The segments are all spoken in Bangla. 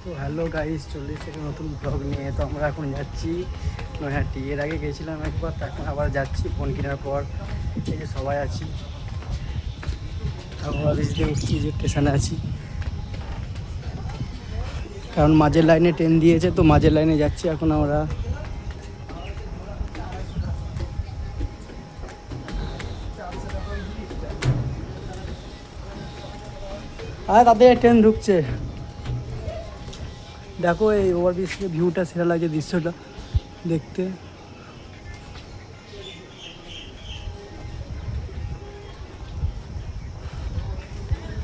তো হ্যালো গাইস, চলে এসেছি একটা নতুন ব্লগ নিয়ে। তো আমরা এখন যাচ্ছি নৈহাটি। এর আগে গেছিলাম একবার, তো এখন আবার যাচ্ছি ফোন কেনার পর। এই যে সবাই আছি, আমরা দিয়ে উঠছি, যে স্টেশনে আছি, কারণ মাঝের লাইনে ট্রেন দিয়েছে, তো মাঝের লাইনে যাচ্ছি এখন আমরা। আর তাদের ট্রেন ঢুকছে। দেখো এই ওভারব্রিজ থেকে ভিউটা সেরা লাগে, দৃশ্যটা দেখতে।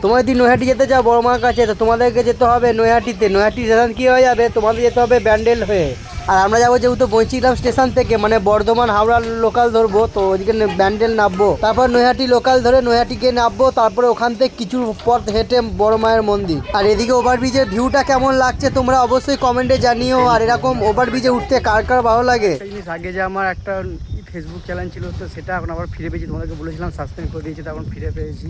তোমরা যদি নৈহাটি যেতে চাও বড় মার কাছে, তো তোমাদেরকে যেতে হবে নৈহাটিতে। নৈহাটি স্টেশন কী হয়ে যাবে, তোমাদের যেতে হবে ব্যান্ডেল হয়ে। আর আমরা যাবো যেহেতু বঞ্চিগ্রাম স্টেশন থেকে, মানে বর্ধমান হাওড়া লোকাল ধরবো, তো ওইদিকে ব্যান্ডেল নামবো, তারপর নৈহাটি লোকাল ধরে নৈহাটিকে নামবো, তারপরে ওখান থেকে কিছু পথ হেঁটে বড় মায়ের মন্দির। আর এদিকে ওভারব্রিজের ভিউটা কেমন লাগছে তোমরা অবশ্যই কমেন্টে জানিও। আর এরকম ওভারব্রিজে উঠতে কার কার ভালো লাগে। জিনিস আগে যে আমার একটা ফেসবুক চ্যানেল ছিল, তো সেটা এখন আবার ফিরে পেয়েছি। তোমাদেরকে বলেছিলাম সাসপেন্ড করে দিয়েছি, তো এখন ফিরে পেয়েছি।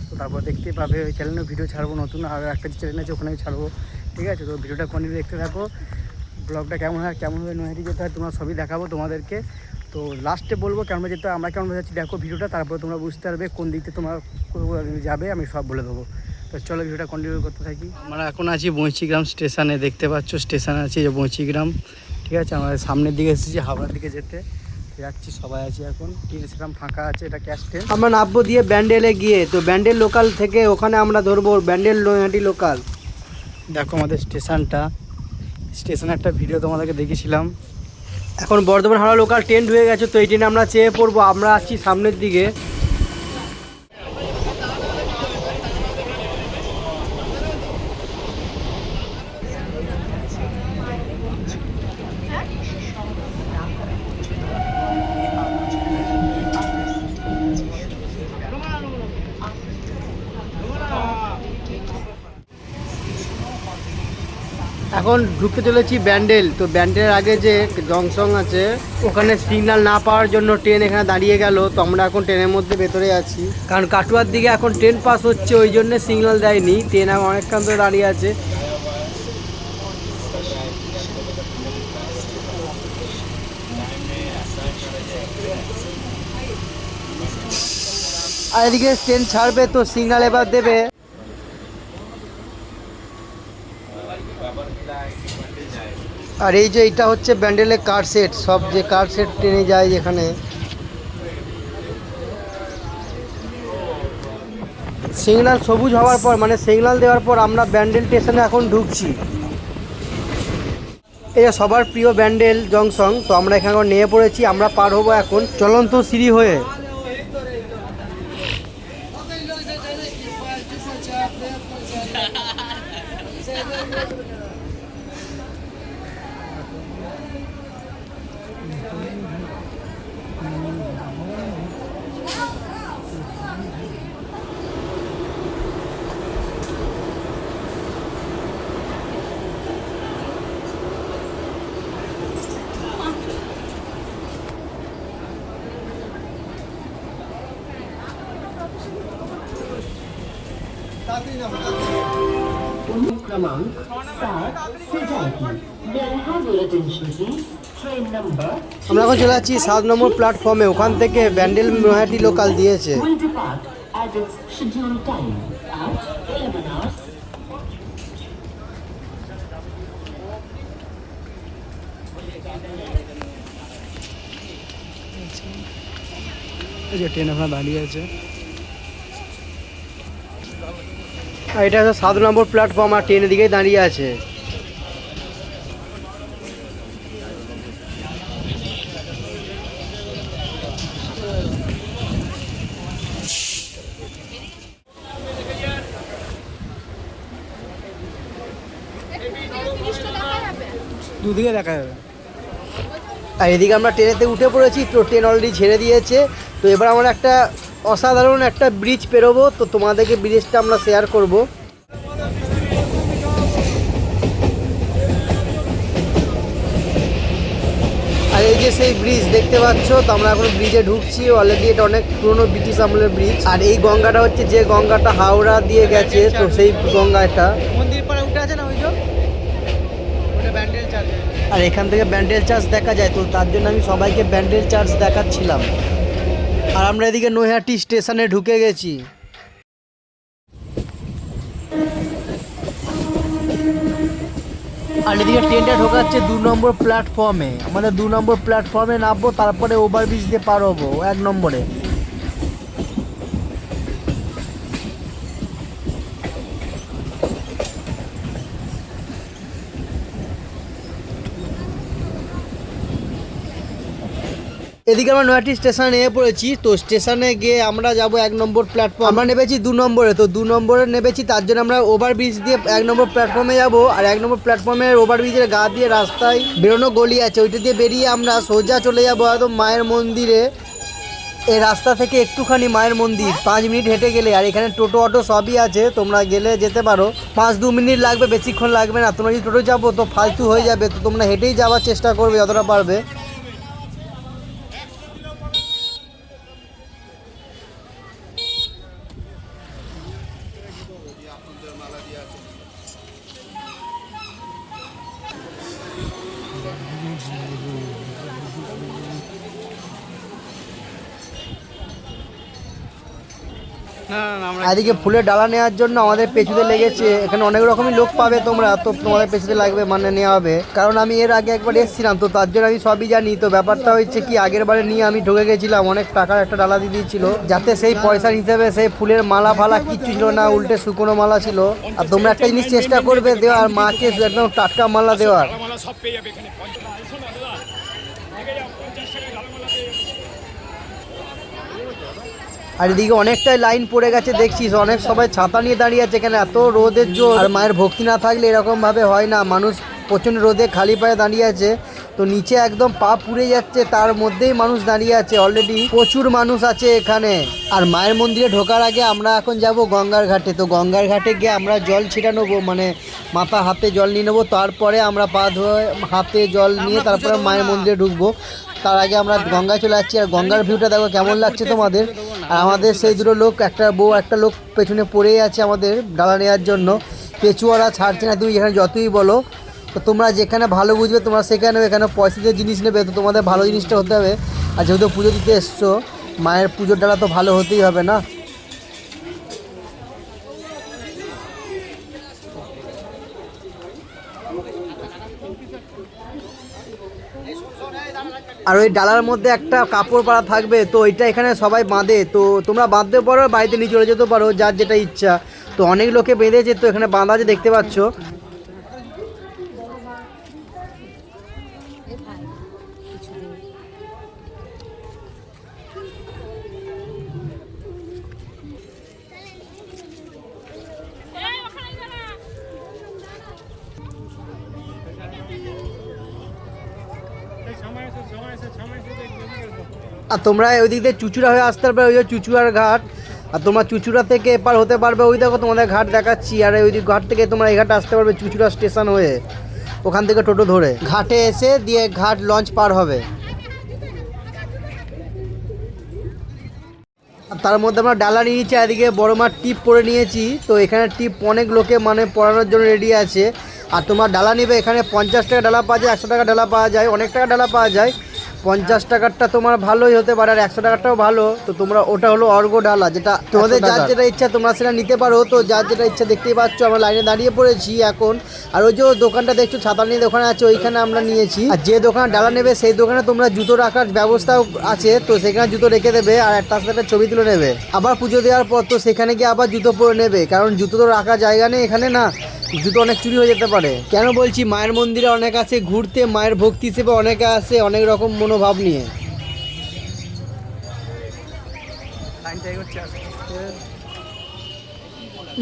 তো তারপর দেখতে পাবে ওই চ্যানেলে ভিডিও ছাড়বো নতুন, আর একটা চ্যানেল আছে ওখানে ছাড়বো, ঠিক আছে? তো ভিডিওটা কন্টিনিউ দেখতে থাকো। ব্লগটা কেমন হয়, কেমনভাবে নৈহাটি যেতে হয় তোমরা সবই দেখাবো তোমাদেরকে। তো লাস্টে বলবো কেমন যেতে হয়, আমরা কেমন যাচ্ছি দেখো ভিডিওটা, তারপর তোমরা বুঝতে পারবে কোন দিকতে তোমরা যাবে, আমি সব বলে দেবো। তো চলো ভিডিওটা কন্টিনিউ করতে থাকি। আমরা এখন আছি বঞ্চিগ্রাম স্টেশনে, দেখতে পাচ্ছ স্টেশন আছে যে বঞ্চিগ্রাম, ঠিক আছে? আমাদের সামনের দিকে এসেছি হাওড়ার দিকে যেতে যাচ্ছি, সবাই আছি এখন। ট্রেন সেরকম ফাঁকা আছে, এটা ক্যাশ ট্রেন। আমরা নামবো দিয়ে ব্যান্ডেলে গিয়ে, তো ব্যান্ডেল লোকাল থেকে ওখানে আমরা ধরবো ব্যান্ডেল নৈহাটি লোকাল। দেখো আমাদের স্টেশনে একটা ভিডিও তোমাদেরকে দেখেছিলাম। এখন বর্ধমান হাওড়া লোকাল ট্রেন ঢুকে গেছে, তো এই ট্রেনে আমরা চেয়ে পড়বো। আমরা আছি সামনের দিকে। এখন ঢুকতে চলেছি ব্যান্ডেল। তো ব্যান্ডেলের আগে যে জংশন আছে, ওখানে সিগন্যাল না পাওয়ার জন্য ট্রেন এখানে দাঁড়িয়ে গেল। তো আমরা এখন ট্রেনের মধ্যে ভেতরে আছি, কারণ কাটুয়ার দিকে এখন ট্রেন পাস হচ্ছে, ওই জন্য সিগন্যাল দেয়নি। ট্রেন এখন অনেকক্ষণ ধরে দাঁড়িয়ে আছে। আর এদিকে ট্রেন ছাড়বে, তো সিগন্যাল এবার দেবে। আর এই যে এটা হচ্ছে ব্যান্ডেলের কার সেট, সব যে কার সেট ট্রেনে যায় যেখানে। সিগন্যাল সবুজ হওয়ার পর, মানে সিগন্যাল দেওয়ার পর আমরা ব্যান্ডেল স্টেশনে এখন ঢুকছি। এই যে সবার প্রিয় ব্যান্ডেল জংশন, তো আমরা এখানে নিয়ে পড়েছি। আমরা পার হবো এখন চলন্ত সিঁড়ি হয়ে। আমরা এখন চলে যাচ্ছি 7 নম্বর প্ল্যাটফর্মে। ওখান থেকে ব্যান্ডেল নৈহাটি লোকাল দিয়েছে। যে ট্রেন ওখানে দাঁড়িয়ে আছে, আর এটা হচ্ছে 7 নম্বর প্ল্যাটফর্ম, আর ট্রেনের দিকেই দাঁড়িয়ে আছে। দুদিকে দেখা যাবে। আর এদিকে আমরা ট্রেনেতে উঠে পড়েছি, তো ট্রেন অলরেডি ছেড়ে দিয়েছে। তো এবার আমরা একটা অসাধারণ একটা ব্রিজ পেরোবো, তো তোমাদেরকে ব্রিজটা আমরা শেয়ার করব। আর এই যে সেই ব্রিজ দেখতে পাচ্ছ, তো আমরা এখন ব্রিজে ঢুকছি। অলরেডি এটা অনেক পুরনো ব্রিটিশ আমলের ব্রিজ। আর এই গঙ্গাটা হচ্ছে যে গঙ্গাটা হাওড়া দিয়ে গেছে, তো সেই গঙ্গাটা মন্দির পাড়ে উঠে আছে না, ওই যে আর এখান থেকে ব্যান্ডেল চার্চ দেখা যায়, তো তার জন্য আমি সবাইকে ব্যান্ডেল চার্চ দেখাচ্ছিলাম। আর আমরা এদিকে নৈহাটি স্টেশনে ঢুকে গেছি। আর এদিকে ট্রেনটা ঢোকাচ্ছে 2 নম্বর প্ল্যাটফর্মে। আমাদের 2 নম্বর প্ল্যাটফর্মে নামবো, তারপরে ওভারব্রিজ দিয়ে পার হবো 1 নম্বরে। এদিকে আমরা নৈহাটি স্টেশনে নেমে পড়েছি। তো স্টেশনে গিয়ে আমরা যাব 1 নম্বর প্ল্যাটফর্ম। আমরা নেমেছি 2 নম্বরে, তো 2 নম্বরে নেমেছি, তার জন্য আমরা ওভারব্রিজ দিয়ে 1 নম্বর প্ল্যাটফর্মে যাব। আর 1 নম্বর প্ল্যাটফর্মের ওভারব্রিজের গা দিয়ে রাস্তায় বেরোনো গলি আছে, ওইটা দিয়ে বেরিয়ে আমরা সোজা চলে যাবো একদম মায়ের মন্দিরে। এই রাস্তা থেকে একটুখানি মায়ের মন্দির 5 মিনিট হেঁটে গেলে। আর এখানে টোটো অটো সবই আছে, তোমরা গেলে যেতে পারো। 5-2 মিনিট লাগবে, বেশিক্ষণ লাগবে না। তোমরা যদি টোটো যাবো তো ফালতু হয়ে যাবে, তো তোমরা হেঁটেই যাওয়ার চেষ্টা করবে যতটা পারবে। এদিকে ফুলের ডালা নেওয়ার জন্য আমাদের পেছুতে লেগেছে। এখানে অনেক রকমই লোক পাবে তোমরা, তো তোমাদের পেছুতে লাগবে মানে নেওয়া হবে। কারণ আমি এর আগে একবার এসেছিলাম, তো তার জন্য আমি সবই জানি। তো ব্যাপারটা হচ্ছে কি, আগের বারে নিয়ে আমি ঢুকে গেছিলাম, অনেক টাকার একটা ডালা দিয়ে দিয়েছিল, যাতে সেই পয়সার হিসেবে সেই ফুলের মালা ফালা কিচ্ছু ছিল না, উল্টে শুকনো মালা ছিল। আর তোমরা একটা জিনিস চেষ্টা করবে দেওয়ার, মাকে একদম টাটকা মালা দেওয়ার। আর এদিকে অনেকটাই লাইন পড়ে গেছে দেখছিস, অনেক সবাই ছাতা নিয়ে দাঁড়িয়ে আছে। এখানে এত রোদের জোর, আর মায়ের ভক্তি না থাকলে এরকমভাবে হয় না। মানুষ প্রচণ্ড রোদে খালি পায়ে দাঁড়িয়ে আছে, তো নিচে একদম পা পুড়ে যাচ্ছে, তার মধ্যেই মানুষ দাঁড়িয়ে আছে। অলরেডি প্রচুর মানুষ আছে এখানে। আর মায়ের মন্দিরে ঢোকার আগে আমরা এখন যাব গঙ্গার ঘাটে। তো গঙ্গার ঘাটে গিয়ে আমরা জল ছিটা নেবো, মানে মাথা হাতে জল নিয়ে নেবো। তারপরে আমরা পা ধুয়ে হাতে জল নিয়ে তারপরে মায়ের মন্দিরে ঢুকবো। তার আগে আমরা গঙ্গায় চলে যাচ্ছি। আর গঙ্গার ভিউটা দেখো কেমন লাগছে তোমাদের। আর আমাদের সেই দুটো লোক, একটা বউ একটা লোক পেছনে পড়েই আছে আমাদের ডালা নেওয়ার জন্য। পেছুয়ারা ছাড়ছে না, তুমি এখানে যতই বলো। তো তোমরা যেখানে ভালো বুঝবে তোমরা সেখানে নেবে, এখানে পয়সা দিয়ে জিনিস নেবে, তো তোমাদের ভালো জিনিসটা হতে হবে। আর যেহেতু পুজো দিতে এসছো, মায়ের পুজোর ডালা তো ভালো হতেই হবে না। আর ওই ডালার মধ্যে একটা কাপড় পাড়া থাকবে, তো ওইটা এখানে সবাই বাঁধে। তো তোমরা বাঁধতে পারো, বাড়িতে নিয়ে চলে যেতে পারো, যার যেটা ইচ্ছা। তো অনেক লোকে বেঁধেছে, তো এখানে বাঁধা আছে দেখতে পাচ্ছ। আর তোমরা ওই দিক দিয়ে চুচুড়া হয়ে আসতে পারবে, ওই যে চুচুড়ার ঘাট। আর তোমরা চুচুড়া থেকে এপার হতে পারবে, ওই দেখো তোমাদের ঘাট দেখাচ্ছি। আর ওই ঘাট থেকে তোমরা এই ঘাটে আসতে পারবে চুচুড়া স্টেশন হয়ে, ওখান থেকে টোটো ধরে ঘাটে এসে দিয়ে ঘাট লঞ্চ পার হবে। আর তার মধ্যে আমরা ডালা নিয়েছি, এদিকে বড় মার টিপ পরে নিয়েছি। তো এখানে টিপ অনেক লোকে মানে পড়ানোর জন্য রেডি আছে। আর তোমার ডালা নিবে, এখানে 50 টাকা ডালা পাওয়া যায়, 100 টাকা ডালা পাওয়া যায়, অনেক টাকা ডালা পাওয়া যায়। 50 টাকারটা তোমার ভালোই হতে পারে, আর 100 টাকারটাও ভালো। তো তোমরা ওটা হলো অর্ঘ ডালা, যেটা তোমাদের যার যেটা ইচ্ছা তোমরা সেটা নিতে পারো। তো যার যেটা ইচ্ছা, দেখতেই পাচ্ছ আমরা লাইনে দাঁড়িয়ে পড়েছি এখন। আর ওই যে দোকানটা দেখছো ছাতা নিয়ে দোকানে আছে, ওইখানে আমরা নিয়েছি। আর যে দোকানে ডালা নেবে সেই দোকানে তোমরা জুতো রাখার ব্যবস্থাও আছে, তো সেখানে জুতো রেখে দেবে আর তার সাথে একটা ছবি তুলে নেবে। আবার পুজো দেওয়ার পর তো সেখানে গিয়ে আবার জুতো পরে নেবে, কারণ জুতো তো রাখার জায়গা নেই এখানে, না জুতো অনেক চুরি হয়ে যেতে পারে। কেন বলছি, মায়ের মন্দিরে অনেক আছে ঘুরতে, মায়ের ভক্তি হিসেবে অনেকে আসে অনেক রকম মনোভাব নিয়ে।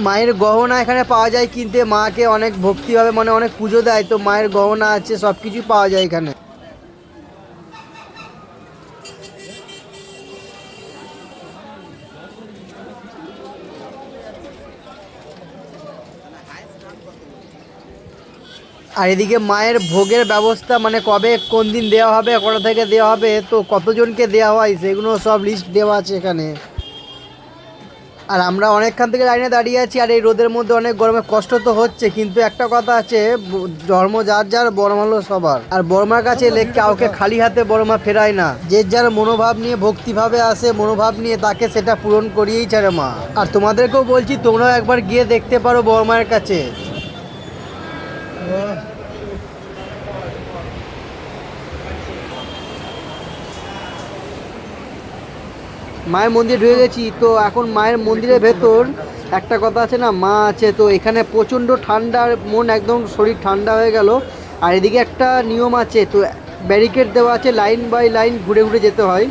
মায়ের গহনা এখানে পাওয়া যায় কিনতে, মাকে অনেক ভক্তিভাবে মানে অনেক পুজো দেয়, তো মায়ের গহনা আছে, সব কিছুই পাওয়া যায় এখানে। আর এদিকে মায়ের ভোগের ব্যবস্থা, মানে কবে কোন দিন দেওয়া হবে, কটা থেকে দেওয়া হবে, তো কতজনকে দেওয়া হয় সেগুলো সব লিস্ট দেওয়া আছে এখানে। আর আমরা অনেকক্ষণ থেকে লাইনে দাঁড়িয়ে আছি, আর এই রোদের মধ্যে অনেক গরমে কষ্ট তো হচ্ছে, কিন্তু একটা কথা আছে, ধর্ম যার যার, বড়মা হলো সবার। আর বড়মার কাছে কাউকে খালি হাতে বড়মা ফেরায় না। যে যার মনোভাব নিয়ে, ভক্তিভাবে আসে, মনোভাব নিয়ে, তাকে সেটা পূরণ করিয়েই ছাড়ে মা। আর তোমাদেরকেও বলছি, তোমরাও একবার গিয়ে দেখতে পারো বড়মার কাছে। মায়ের মন্দিরে ঢুকে গেছি, তো এখন মায়ের মন্দিরের ভেতর একটা কথা আছে না, মা আছে, তো এখানে প্রচণ্ড ঠান্ডা, মন একদম শরীর ঠান্ডা হয়ে গেল। আর এদিকে একটা নিয়ম আছে, তো ব্যারিকেড দেওয়া আছে, লাইন বাই লাইন ঘুরে ঘুরে যেতে হয়।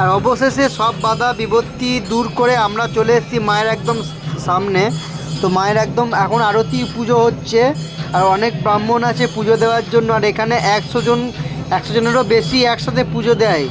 আর অবশেষে সব বাধা বিপত্তি দূর করে আমরা চলে এসেছি মায়ের একদম সামনে। তো মায়ের একদম এখন আরতি পুজো হচ্ছে, আর অনেক ব্রাহ্মণ আছে পুজো দেওয়ার জন্য। আর এখানে 100 জনেরও বেশি একসাথে পুজো দেয়।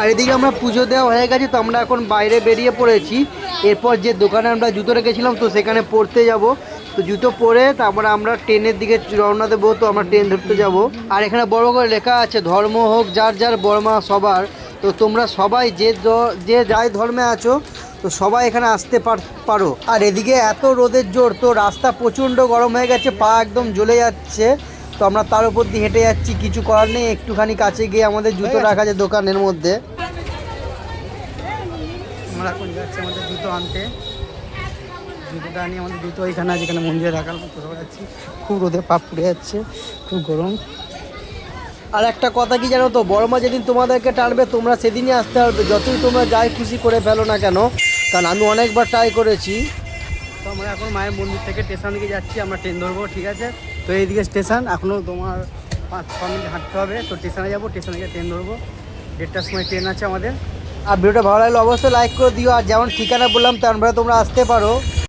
আর এদিকে আমরা পুজো দেওয়া হয়ে গেছে, তো আমরা এখন বাইরে বেরিয়ে পড়েছি। এরপর যে দোকানে আমরা জুতো রেখেছিলাম, তো সেখানে পড়তে যাব। তো জুতো পরে তারপরে আমরা ট্রেনের দিকে রওনা দেবো, তো আমরা ট্রেন ধরতে যাব। আর এখানে বড় করে লেখা আছে, ধর্ম হোক যার যার, বড়মা সবার। তো তোমরা সবাই যে যাই ধর্মে আছো, তো সবাই এখানে আসতে পারো। আর এদিকে এত রোদের জোর, তো রাস্তা প্রচণ্ড গরম হয়ে গেছে, পা একদম জ্বলে যাচ্ছে। তো আমরা তার উপর দিয়ে হেঁটে যাচ্ছি, কিছু করার নেই। একটুখানি কাছে গিয়ে আমাদের জুতো রাখা আছে দোকানের মধ্যে। আমরা এখন যাচ্ছি আমাদের জুতো আনতে। জুতোটা আনি, আমাদের জুতো ওইখানে যেখানে মন্দিরে রাখার মতো সবাই যাচ্ছি। খুব রোদে পা পুড়ে যাচ্ছে, খুব গরম। আর একটা কথা কি জানো তো, বড়মা যেদিন তোমাদেরকে টানবে, তোমরা সেদিনই আসতে পারবে, যতই তোমরা যাই খুশি করে ফেলো না কেন। কারণ আমি অনেকবার ট্রাই করেছি। তো আমরা এখন মায়ের মন্দির থেকে স্টেশন দিকে যাচ্ছি, আমরা ট্রেন ধরবো, ঠিক আছে। তো এইদিকে স্টেশন, এখনও তোমার 5-6 মিনিট হাঁটতে হবে। তো স্টেশনে যাবো, স্টেশনে গিয়ে ট্রেন ধরবো। 1:30টার সময় ট্রেন আছে আমাদের। আর ভিডিওটা ভালো লাগলে অবশ্যই লাইক করে দিও। আর যেমন ঠিকানা বললাম তেমনভাবে তোমরা আসতে পারো।